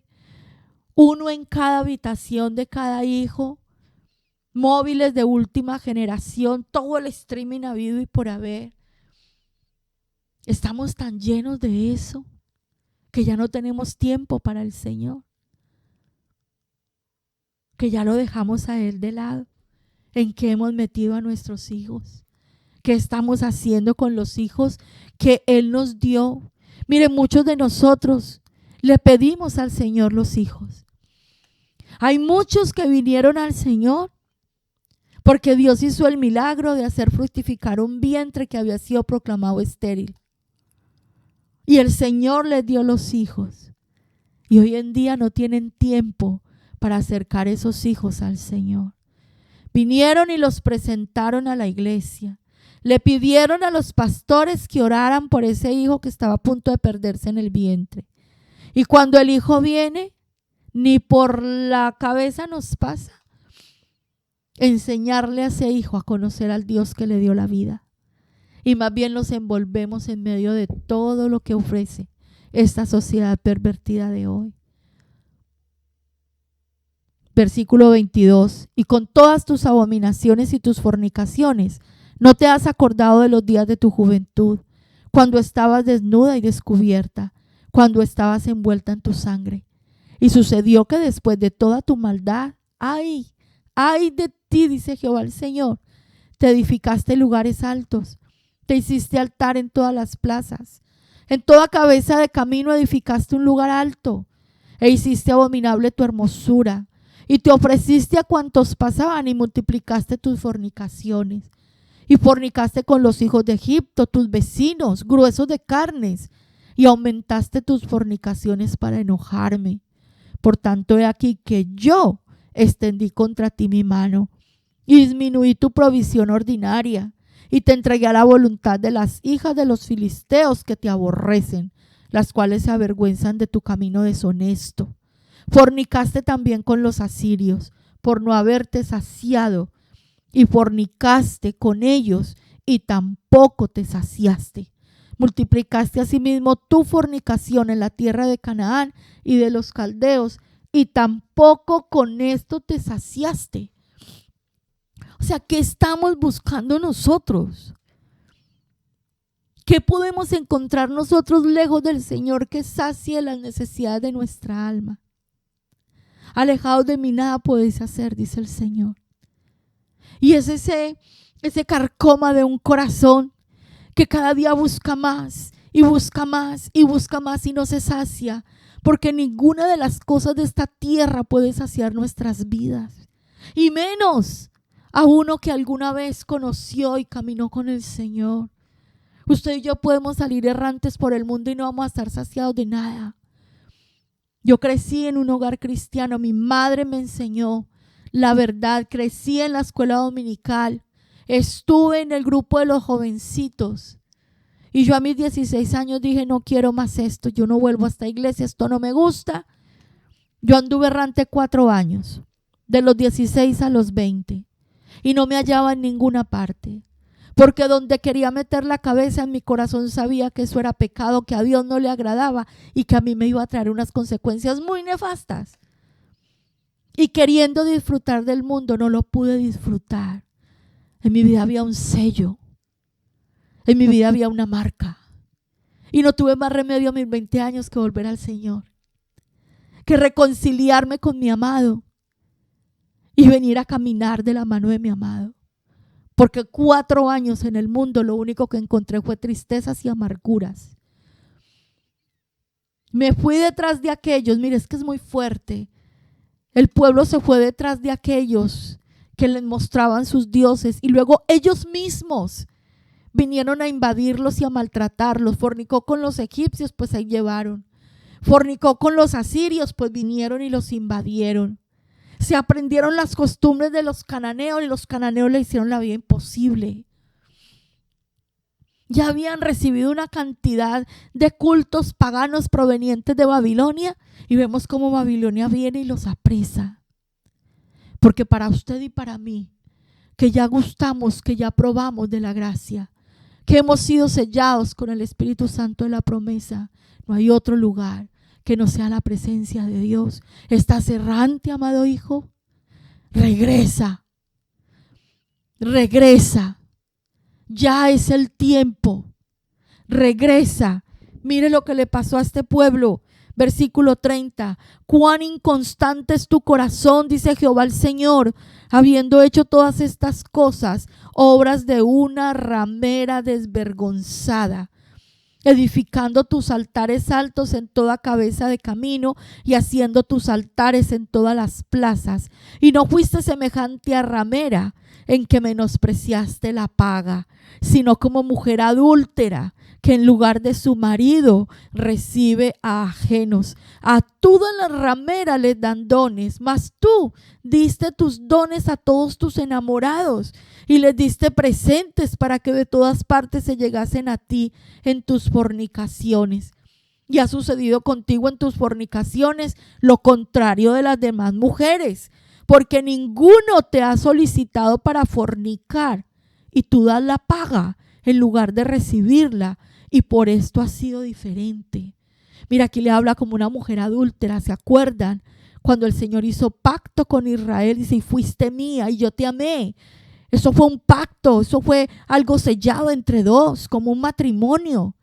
uno en cada habitación de cada hijo, móviles de última generación, todo el streaming habido y por haber. Estamos tan llenos de eso que ya no tenemos tiempo para el Señor, que ya lo dejamos a Él de lado. ¿En qué hemos metido a nuestros hijos? ¿Qué estamos haciendo con los hijos que Él nos dio? Mire, muchos de nosotros le pedimos al Señor los hijos. Hay muchos que vinieron al Señor porque Dios hizo el milagro de hacer fructificar un vientre que había sido proclamado estéril. Y el Señor les dio los hijos. Y hoy en día no tienen tiempo para acercar esos hijos al Señor. Vinieron y los presentaron a la iglesia. Le pidieron a los pastores que oraran por ese hijo que estaba a punto de perderse en el vientre. Y cuando el hijo viene, ni por la cabeza nos pasa enseñarle a ese hijo a conocer al Dios que le dio la vida. Y más bien los envolvemos en medio de todo lo que ofrece esta sociedad pervertida de hoy. Versículo 22. Y con todas tus abominaciones y tus fornicaciones, ¿no te has acordado de los días de tu juventud, cuando estabas desnuda y descubierta, cuando estabas envuelta en tu sangre? Y sucedió que después de toda tu maldad, ¡ay de ti!, dice Jehová el Señor, te edificaste lugares altos, te hiciste altar en todas las plazas, en toda cabeza de camino edificaste un lugar alto, e hiciste abominable tu hermosura, y te ofreciste a cuantos pasaban y multiplicaste tus fornicaciones. Y fornicaste con los hijos de Egipto, tus vecinos, gruesos de carnes, y aumentaste tus fornicaciones para enojarme. Por tanto, he aquí que yo extendí contra ti mi mano, y disminuí tu provisión ordinaria, y te entregué a la voluntad de las hijas de los filisteos que te aborrecen, las cuales se avergüenzan de tu camino deshonesto. Fornicaste también con los asirios, por no haberte saciado, y fornicaste con ellos, y tampoco te saciaste. Multiplicaste asimismo tu fornicación en la tierra de Canaán y de los caldeos, y tampoco con esto te saciaste. O sea, ¿qué estamos buscando nosotros? ¿Qué podemos encontrar nosotros lejos del Señor que sacie las necesidades de nuestra alma? Alejados de mí nada podéis hacer, dice el Señor. Y es ese carcoma de un corazón que cada día busca más y busca más y busca más y no se sacia, porque ninguna de las cosas de esta tierra puede saciar nuestras vidas, y menos a uno que alguna vez conoció y caminó con el Señor. Usted y yo podemos salir errantes por el mundo y no vamos a estar saciados de nada. Yo crecí en un hogar cristiano, mi madre me enseñó la verdad, crecí en la escuela dominical, estuve en el grupo de los jovencitos y yo a mis 16 años dije, no quiero más esto, yo no vuelvo a esta iglesia, esto no me gusta. Yo anduve errante 4 años, de los 16 a los 20, y no me hallaba en ninguna parte. Porque donde quería meter la cabeza, en mi corazón sabía que eso era pecado, que a Dios no le agradaba y que a mí me iba a traer unas consecuencias muy nefastas. Y queriendo disfrutar del mundo, no lo pude disfrutar. En mi vida había un sello, en mi vida había una marca. Y no tuve más remedio a mis 20 años que volver al Señor, que reconciliarme con mi amado y venir a caminar de la mano de mi amado. Porque 4 años en el mundo lo único que encontré fue tristezas y amarguras. Me fui detrás de aquellos, mire, es que es muy fuerte. El pueblo se fue detrás de aquellos que les mostraban sus dioses y luego ellos mismos vinieron a invadirlos y a maltratarlos. Fornicó con los egipcios, pues ahí llevaron. Fornicó con los asirios, pues vinieron y los invadieron. Se aprendieron las costumbres de los cananeos y los cananeos le hicieron la vida imposible. Ya habían recibido una cantidad de cultos paganos provenientes de Babilonia y vemos cómo Babilonia viene y los apresa. Porque para usted y para mí, que ya gustamos, que ya probamos de la gracia, que hemos sido sellados con el Espíritu Santo de la promesa, no hay otro lugar que no sea la presencia de Dios. ¿Estás errante, amado hijo? Regresa. Regresa. Ya es el tiempo. Regresa. Mire lo que le pasó a este pueblo. Versículo 30. Cuán inconstante es tu corazón, dice Jehová el Señor, habiendo hecho todas estas cosas, obras de una ramera desvergonzada, edificando tus altares altos en toda cabeza de camino y haciendo tus altares en todas las plazas. Y no fuiste semejante a ramera en que menospreciaste la paga, sino como mujer adúltera que en lugar de su marido recibe a ajenos. A todas las rameras les dan dones, mas tú diste tus dones a todos tus enamorados y les diste presentes para que de todas partes se llegasen a ti en tus fornicaciones. Y ha sucedido contigo en tus fornicaciones lo contrario de las demás mujeres, porque ninguno te ha solicitado para fornicar y tú das la paga en lugar de recibirla, y por esto ha sido diferente. Mira, aquí le habla como una mujer adúltera. ¿Se acuerdan? Cuando el Señor hizo pacto con Israel, dice, y fuiste mía y yo te amé. Eso fue un pacto, eso fue algo sellado entre dos, como un matrimonio.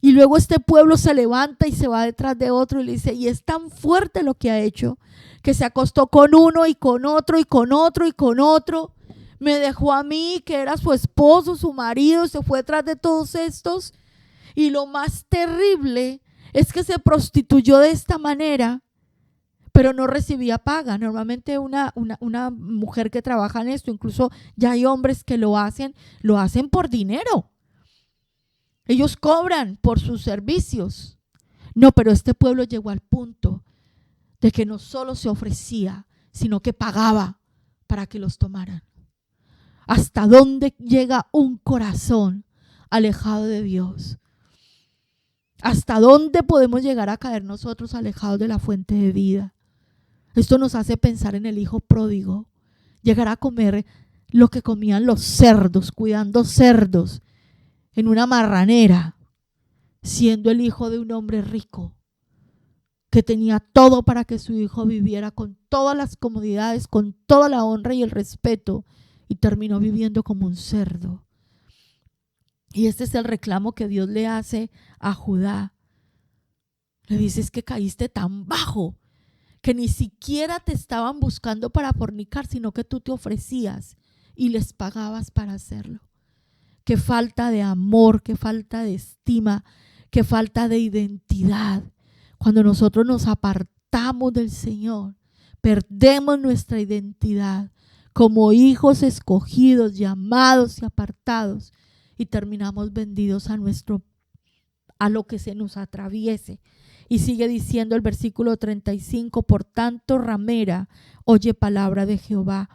Y luego este pueblo se levanta y se va detrás de otro y le dice, y es tan fuerte lo que ha hecho, que se acostó con uno y con otro y con otro y con otro. Me dejó a mí, que era su esposo, su marido, se fue detrás de todos estos. Y lo más terrible es que se prostituyó de esta manera, pero no recibía paga. Normalmente una mujer que trabaja en esto, incluso ya hay hombres que lo hacen por dinero. Ellos cobran por sus servicios. No, pero este pueblo llegó al punto de que no solo se ofrecía, sino que pagaba para que los tomaran. ¿Hasta dónde llega un corazón alejado de Dios? ¿Hasta dónde podemos llegar a caer nosotros alejados de la fuente de vida? Esto nos hace pensar en el hijo pródigo. Llegar a comer lo que comían los cerdos, cuidando cerdos en una marranera, siendo el hijo de un hombre rico que tenía todo para que su hijo viviera con todas las comodidades, con toda la honra y el respeto, y terminó viviendo como un cerdo. Y este es el reclamo que Dios le hace a Judá. Le dice, es que caíste tan bajo que ni siquiera te estaban buscando para fornicar, sino que tú te ofrecías y les pagabas para hacerlo. Qué falta de amor, qué falta de estima, qué falta de identidad. Cuando nosotros nos apartamos del Señor, perdemos nuestra identidad como hijos escogidos, llamados y apartados, y terminamos vendidos a lo que se nos atraviese. Y sigue diciendo el versículo 35, por tanto, ramera, oye palabra de Jehová.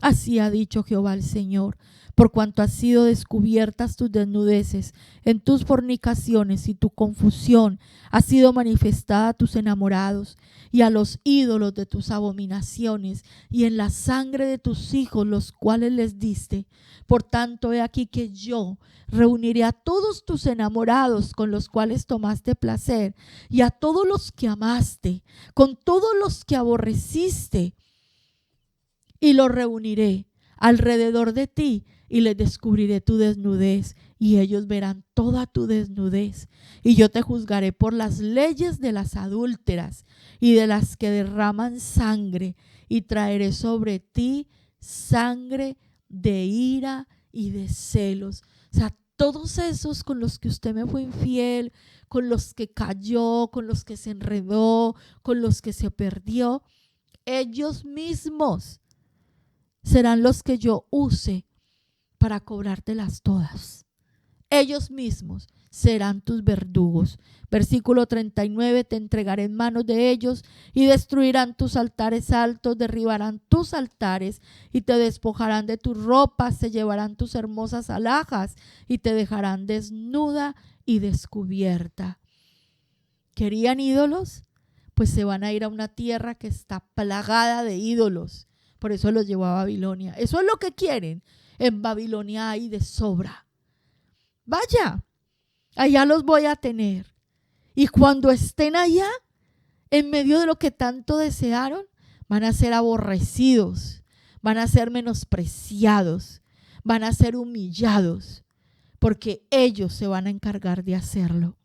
Así ha dicho Jehová el Señor, por cuanto has sido descubiertas tus desnudeces en tus fornicaciones y tu confusión ha sido manifestada a tus enamorados y a los ídolos de tus abominaciones y en la sangre de tus hijos los cuales les diste. Por tanto, he aquí que yo reuniré a todos tus enamorados con los cuales tomaste placer y a todos los que amaste, con todos los que aborreciste, y los reuniré alrededor de ti y les descubriré tu desnudez y ellos verán toda tu desnudez y yo te juzgaré por las leyes de las adúlteras y de las que derraman sangre y traeré sobre ti sangre de ira y de celos. O sea, todos esos con los que usted me fue infiel, con los que cayó, con los que se enredó, con los que se perdió, ellos mismos serán los que yo use para cobrártelas todas. Ellos mismos serán tus verdugos. Versículo 39, te entregaré en manos de ellos y destruirán tus altares altos, derribarán tus altares y te despojarán de tus ropas, se llevarán tus hermosas alhajas y te dejarán desnuda y descubierta. ¿Querían ídolos? Pues se van a ir a una tierra que está plagada de ídolos. Por eso los llevó a Babilonia. Eso es lo que quieren. En Babilonia hay de sobra. Vaya, allá los voy a tener. Y cuando estén allá, en medio de lo que tanto desearon, van a ser aborrecidos, van a ser menospreciados, van a ser humillados, porque ellos se van a encargar de hacerlo.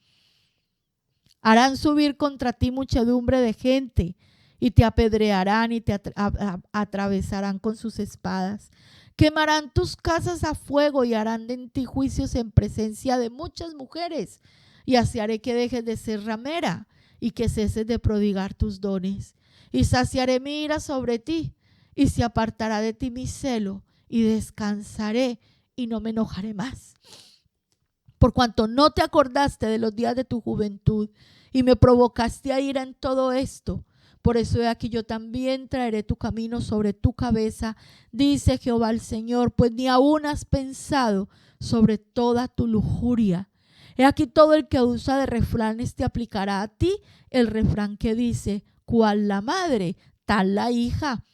Harán subir contra ti muchedumbre de gente y te apedrearán y te atravesarán con sus espadas. Quemarán tus casas a fuego y harán de ti juicios en presencia de muchas mujeres. Y así haré que dejes de ser ramera y que ceses de prodigar tus dones. Y saciaré mi ira sobre ti y se apartará de ti mi celo y descansaré y no me enojaré más. Por cuanto no te acordaste de los días de tu juventud y me provocaste a ira en todo esto, por eso he aquí yo también traeré tu camino sobre tu cabeza, dice Jehová el Señor, pues ni aún has pensado sobre toda tu lujuria. He aquí todo el que usa de refranes te aplicará a ti el refrán que dice, ¿cuál la madre? Tal la hija.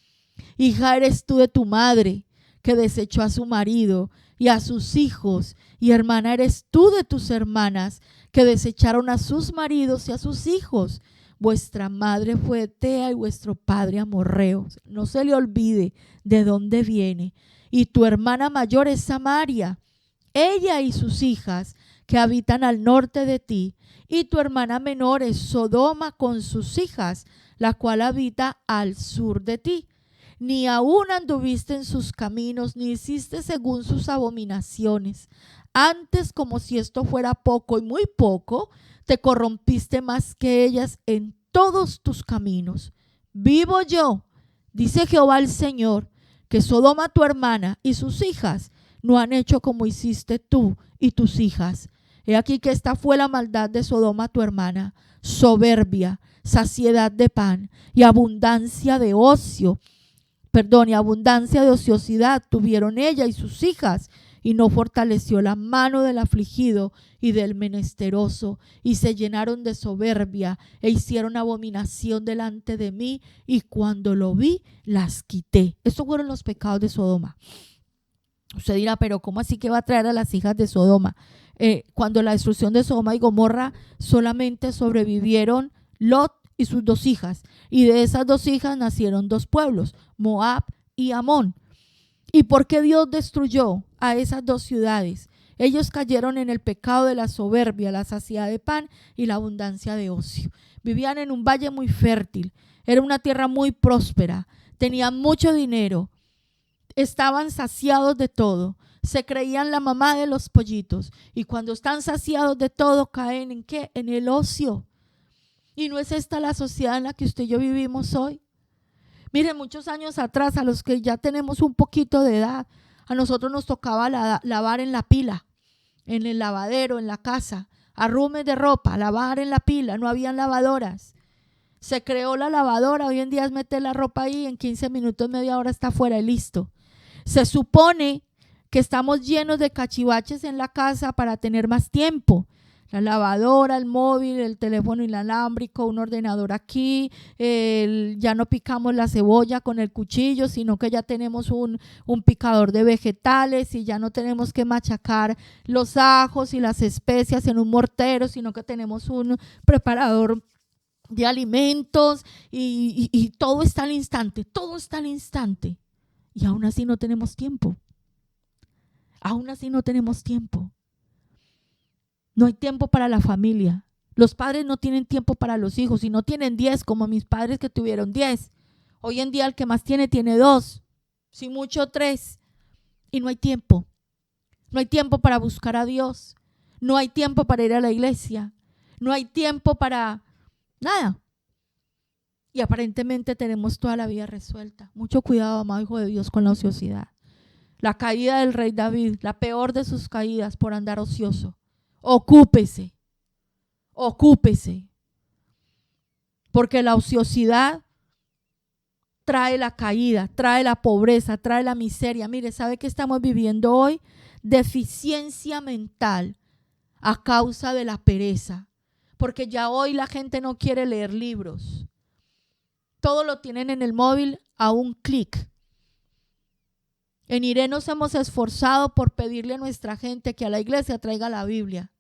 Hija eres tú de tu madre, que desechó a su marido y a sus hijos, y hermana eres tú de tus hermanas, que desecharon a sus maridos y a sus hijos. Vuestra madre fue Etea y vuestro padre amorreo. No se le olvide de dónde viene. Y tu hermana mayor es Samaria, ella y sus hijas que habitan al norte de ti. Y tu hermana menor es Sodoma con sus hijas, la cual habita al sur de ti. Ni aún anduviste en sus caminos, ni hiciste según sus abominaciones. Antes, como si esto fuera poco y muy poco, te corrompiste más que ellas en todos tus caminos. Vivo yo, dice Jehová el Señor, que Sodoma tu hermana y sus hijas no han hecho como hiciste tú y tus hijas. He aquí que esta fue la maldad de Sodoma tu hermana, soberbia, saciedad de pan y abundancia de ociosidad tuvieron ella y sus hijas, y no fortaleció la mano del afligido y del menesteroso, y se llenaron de soberbia e hicieron abominación delante de mí, y cuando lo vi, las quité. Estos fueron los pecados de Sodoma. Usted dirá, pero ¿cómo así que va a traer a las hijas de Sodoma? Cuando la destrucción de Sodoma y Gomorra solamente sobrevivieron Lot y sus dos hijas, y de esas dos hijas nacieron dos pueblos, Moab y Amón. ¿Y por qué Dios destruyó a esas dos ciudades? Ellos cayeron en el pecado de la soberbia, la saciedad de pan y la abundancia de ocio. Vivían en un valle muy fértil, era una tierra muy próspera, tenían mucho dinero, estaban saciados de todo, se creían la mamá de los pollitos, y cuando están saciados de todo caen ¿en qué? En el ocio. ¿Y no es esta la sociedad en la que usted y yo vivimos hoy? Miren, muchos años atrás, a los que ya tenemos un poquito de edad, a nosotros nos tocaba lavar en la pila, en el lavadero, en la casa. arrumes de ropa, lavar en la pila, no habían lavadoras. Se creó la lavadora, hoy en día es meter la ropa ahí, en 15 minutos, media hora está fuera y listo. Se supone que estamos llenos de cachivaches en la casa para tener más tiempo. La lavadora, el móvil, el teléfono inalámbrico, un ordenador aquí, ya no picamos la cebolla con el cuchillo, sino que ya tenemos un picador de vegetales y ya no tenemos que machacar los ajos y las especias en un mortero, sino que tenemos un preparador de alimentos y todo está al instante, todo está al instante. Y aún así no tenemos tiempo. Aún así no tenemos tiempo. No hay tiempo para la familia. Los padres no tienen tiempo para los hijos y no tienen 10 como mis padres que tuvieron 10. Hoy en día el que más tiene 2, si mucho 3. Y no hay tiempo. No hay tiempo para buscar a Dios. No hay tiempo para ir a la iglesia. No hay tiempo para nada. Y aparentemente tenemos toda la vida resuelta. Mucho cuidado, amado hijo de Dios, con la ociosidad. La caída del rey David, la peor de sus caídas por andar ocioso. Ocúpese, ocúpese, porque la ociosidad trae la caída, trae la pobreza, trae la miseria. Mire, ¿sabe qué estamos viviendo hoy? Deficiencia mental a causa de la pereza, porque ya hoy la gente no quiere leer libros. Todo lo tienen en el móvil a un clic. En Iré nos hemos esforzado por pedirle a nuestra gente que a la iglesia traiga la Biblia.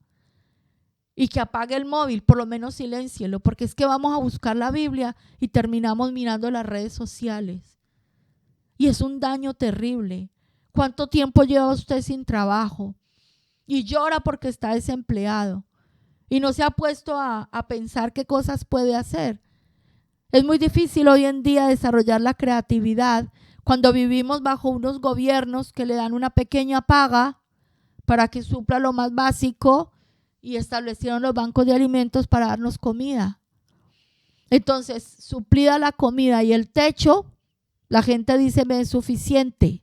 Y que apague el móvil, por lo menos siléncielo, porque es que vamos a buscar la Biblia y terminamos mirando las redes sociales. Y es un daño terrible. ¿Cuánto tiempo lleva usted sin trabajo? Y llora porque está desempleado. Y no se ha puesto a pensar qué cosas puede hacer. Es muy difícil hoy en día desarrollar la creatividad cuando vivimos bajo unos gobiernos que le dan una pequeña paga para que supla lo más básico. Y establecieron los bancos de alimentos para darnos comida. Entonces, suplida la comida y el techo, la gente dice me es suficiente.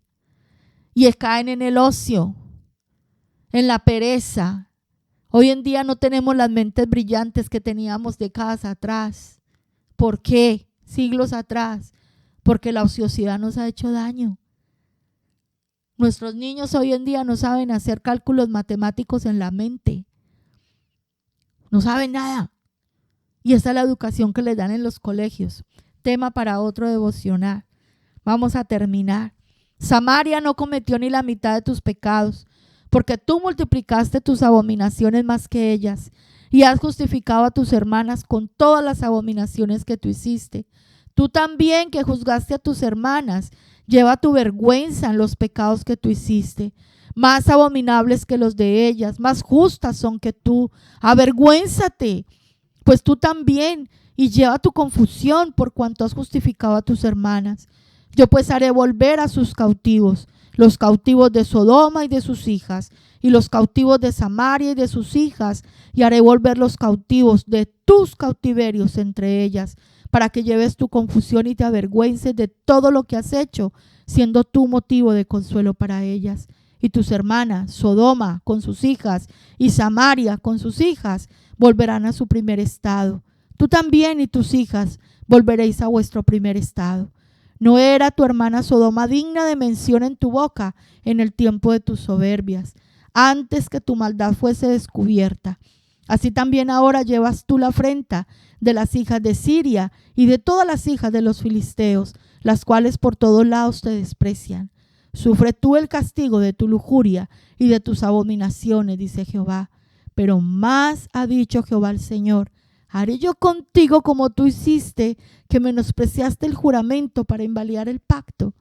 Y caen en el ocio, en la pereza. Hoy en día no tenemos las mentes brillantes que teníamos décadas atrás. ¿Por qué? Siglos atrás. Porque la ociosidad nos ha hecho daño. Nuestros niños hoy en día no saben hacer cálculos matemáticos en la mente. No saben nada. Y esa es la educación que les dan en los colegios. Tema para otro devocional. Vamos a terminar. Samaria no cometió ni la mitad de tus pecados, porque tú multiplicaste tus abominaciones más que ellas, y has justificado a tus hermanas con todas las abominaciones que tú hiciste. Tú también, que juzgaste a tus hermanas, lleva tu vergüenza en los pecados que tú hiciste. Más abominables que los de ellas, más justas son que tú. Avergüénzate, pues tú también, y lleva tu confusión por cuanto has justificado a tus hermanas. Yo pues haré volver a sus cautivos, los cautivos de Sodoma y de sus hijas, y los cautivos de Samaria y de sus hijas, y haré volver los cautivos de tus cautiverios entre ellas, para que lleves tu confusión y te avergüences de todo lo que has hecho, siendo tú motivo de consuelo para ellas. Y tus hermanas, Sodoma con sus hijas y Samaria con sus hijas, volverán a su primer estado. Tú también y tus hijas volveréis a vuestro primer estado. ¿No era tu hermana Sodoma digna de mención en tu boca en el tiempo de tus soberbias, antes que tu maldad fuese descubierta? Así también ahora llevas tú la afrenta de las hijas de Siria y de todas las hijas de los filisteos, las cuales por todos lados te desprecian. Sufre tú el castigo de tu lujuria y de tus abominaciones, dice Jehová. Pero más ha dicho Jehová el Señor: haré yo contigo como tú hiciste, que menospreciaste el juramento para invalidar el pacto.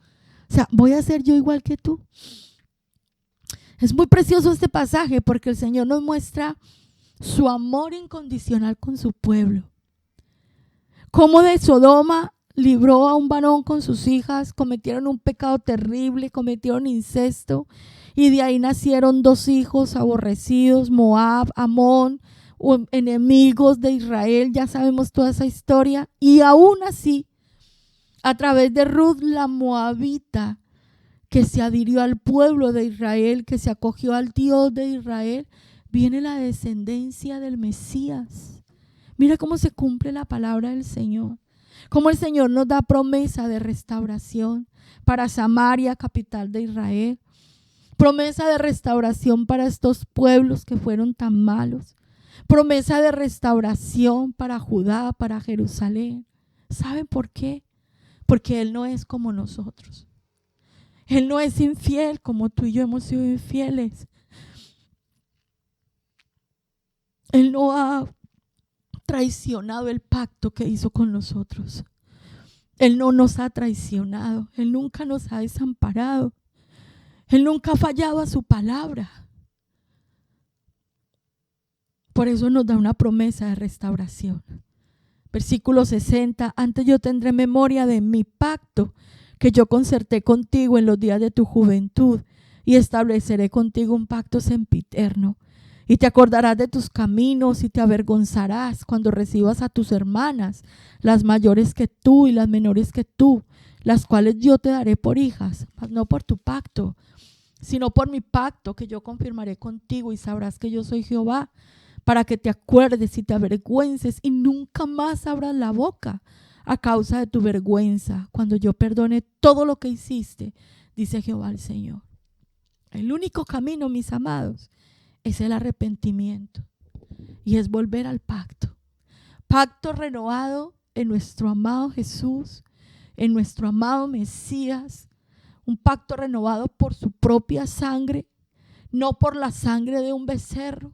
O sea, voy a ser yo igual que tú. Es muy precioso este pasaje porque el Señor nos muestra su amor incondicional con su pueblo. Cómo de Sodoma libró a un varón con sus hijas, cometieron un pecado terrible, cometieron incesto, y de ahí nacieron 2 hijos aborrecidos, Moab, Amón, enemigos de Israel. Ya sabemos toda esa historia. Y aún así, a través de Ruth la moabita, que se adhirió al pueblo de Israel, que se acogió al Dios de Israel, viene la descendencia del Mesías. Mira cómo se cumple la palabra del Señor. Cómo el Señor nos da promesa de restauración para Samaria, capital de Israel. Promesa de restauración para estos pueblos que fueron tan malos. Promesa de restauración para Judá, para Jerusalén. ¿Saben por qué? Porque Él no es como nosotros. Él no es infiel como tú y yo hemos sido infieles. Él no ha traicionado el pacto que hizo con nosotros. Él no nos ha traicionado. Él nunca nos ha desamparado. Él nunca ha fallado a su palabra. Por eso nos da una promesa de restauración. Versículo 60, antes yo tendré memoria de mi pacto que yo concerté contigo en los días de tu juventud y estableceré contigo un pacto sempiterno. Y te acordarás de tus caminos y te avergonzarás cuando recibas a tus hermanas, las mayores que tú y las menores que tú, las cuales yo te daré por hijas, mas no por tu pacto, sino por mi pacto que yo confirmaré contigo, y sabrás que yo soy Jehová, para que te acuerdes y te avergüences y nunca más abras la boca a causa de tu vergüenza, cuando yo perdone todo lo que hiciste, dice Jehová el Señor. El único camino, mis amados, es el arrepentimiento y es volver al pacto. Pacto renovado en nuestro amado Jesús, en nuestro amado Mesías. Un pacto renovado por su propia sangre, no por la sangre de un becerro,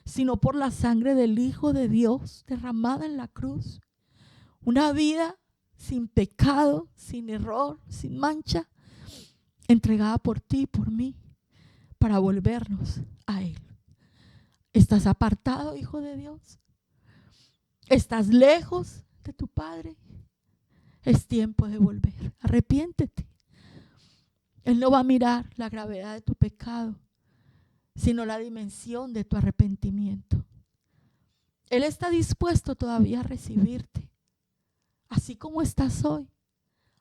sino por la sangre del Hijo de Dios derramada en la cruz. Una vida sin pecado, sin error, sin mancha, entregada por ti y por mí, para volvernos a Él. ¿Estás apartado, hijo de Dios? ¿Estás lejos de tu Padre? Es tiempo de volver. Arrepiéntete. Él no va a mirar la gravedad de tu pecado, sino la dimensión de tu arrepentimiento. Él está dispuesto todavía a recibirte, así como estás hoy.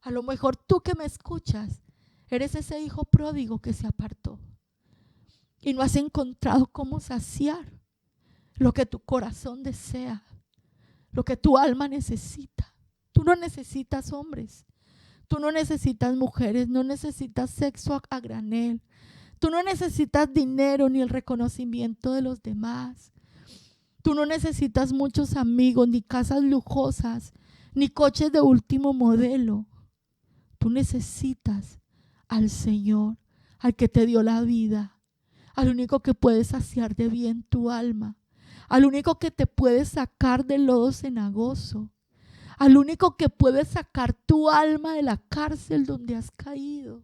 A lo mejor tú que me escuchas, eres ese hijo pródigo que se apartó y no has encontrado cómo saciar lo que tu corazón desea, lo que tu alma necesita. Tú no necesitas hombres, tú no necesitas mujeres, no necesitas sexo a granel. Tú no necesitas dinero ni el reconocimiento de los demás. Tú no necesitas muchos amigos, ni casas lujosas, ni coches de último modelo. Tú necesitas al Señor, al que te dio la vida, al único que puede saciar de bien tu alma, al único que te puede sacar del lodo cenagoso, al único que puede sacar tu alma de la cárcel donde has caído.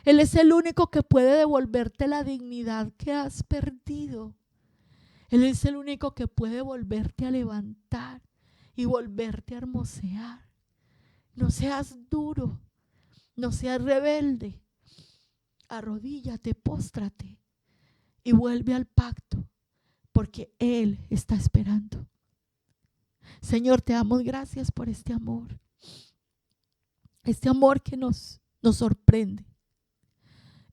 Él es el único que puede devolverte la dignidad que has perdido. Él es el único que puede volverte a levantar y volverte a hermosear. No seas duro, no seas rebelde. Arrodíllate, póstrate y vuelve al pacto, porque Él está esperando. Señor, te damos gracias por este amor. Este amor que nos sorprende.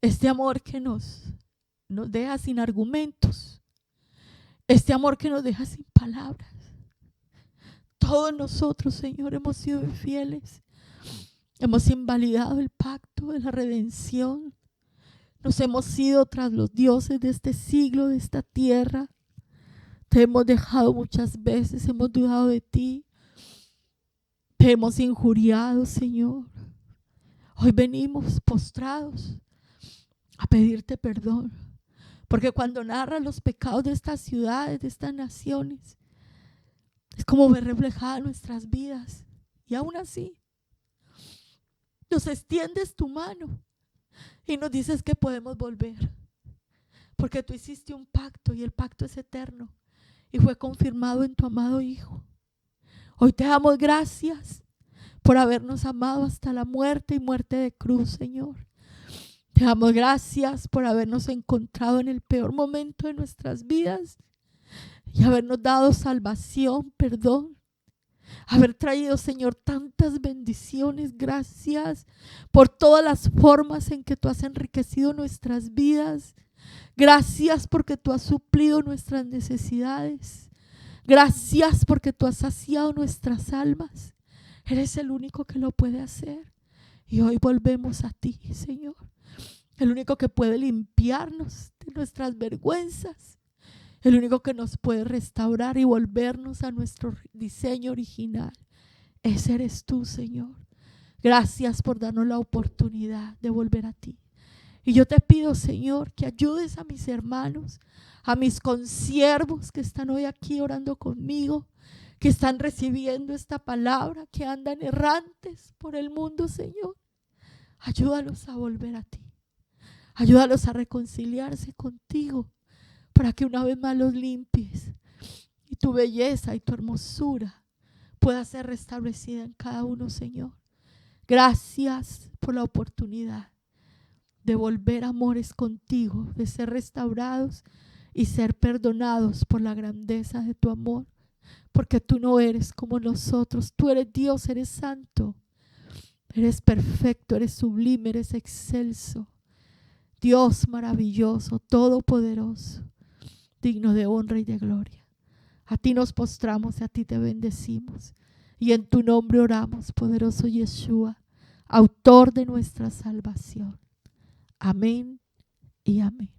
Este amor que nos deja sin argumentos. Este amor que nos deja sin palabras. Todos nosotros, Señor, hemos sido infieles. Hemos invalidado el pacto de la redención. Nos hemos ido tras los dioses de este siglo, de esta tierra. Te hemos dejado muchas veces, hemos dudado de ti. Te hemos injuriado, Señor. Hoy venimos postrados a pedirte perdón, porque cuando narras los pecados de estas ciudades, de estas naciones, es como ver reflejadas nuestras vidas. Y aún así, nos extiendes tu mano y nos dices que podemos volver, porque tú hiciste un pacto y el pacto es eterno y fue confirmado en tu amado Hijo. Hoy te damos gracias por habernos amado hasta la muerte y muerte de cruz, Señor. Te damos gracias por habernos encontrado en el peor momento de nuestras vidas y habernos dado salvación, perdón, haber traído, Señor, tantas bendiciones. Gracias por todas las formas en que tú has enriquecido nuestras vidas. Gracias porque tú has suplido nuestras necesidades. Gracias porque tú has saciado nuestras almas. Eres el único que lo puede hacer. Y hoy volvemos a ti, Señor. El único que puede limpiarnos de nuestras vergüenzas. El único que nos puede restaurar y volvernos a nuestro diseño original. Ese eres tú, Señor. Gracias por darnos la oportunidad de volver a ti. Y yo te pido, Señor, que ayudes a mis hermanos, a mis consiervos que están hoy aquí orando conmigo, que están recibiendo esta palabra, que andan errantes por el mundo, Señor. Ayúdalos a volver a ti. Ayúdalos a reconciliarse contigo para que una vez más los limpies y tu belleza y tu hermosura pueda ser restablecida en cada uno, Señor. Gracias por la oportunidad de volver a amores contigo, de ser restaurados y ser perdonados por la grandeza de tu amor, porque tú no eres como nosotros. Tú eres Dios, eres santo, eres perfecto, eres sublime, eres excelso. Dios maravilloso, todopoderoso, digno de honra y de gloria. A ti nos postramos y a ti te bendecimos. Y en tu nombre oramos, poderoso Yeshua, autor de nuestra salvación. Amén y amén.